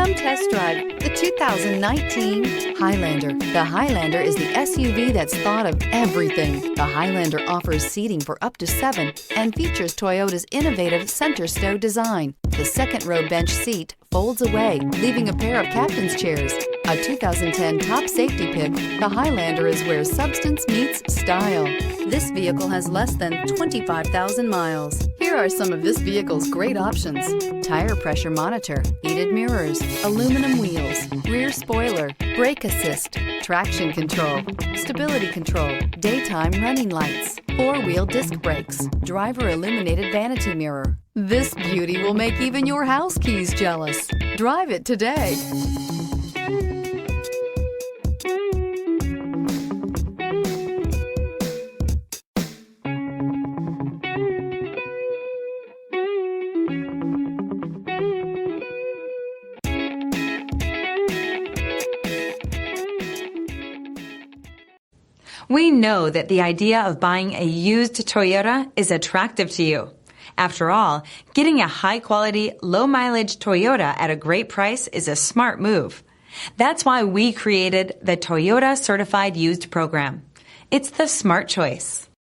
Come test drive the 2019 Highlander. The Highlander is the SUV that's thought of everything. The Highlander offers seating for up to 7 and features Toyota's innovative center stow design. The second row bench seat folds away, leaving a pair of captain's chairs. A 2010 top safety pick, the Highlander is where substance meets style. This vehicle has less than 25,000 miles. Here are some of this vehicle's great options: tire pressure monitor, heated mirrors, aluminum wheels, rear spoiler, brake assist, traction control, stability control, daytime running lights, 4-wheel disc brakes, driver illuminated vanity mirror. This beauty will make even your house keys jealous. Drive it today. We know that the idea of buying a used Toyota is attractive to you. After all, getting a high-quality, low-mileage Toyota at a great price is a smart move. That's why we created the Toyota Certified Used Program. It's the smart choice.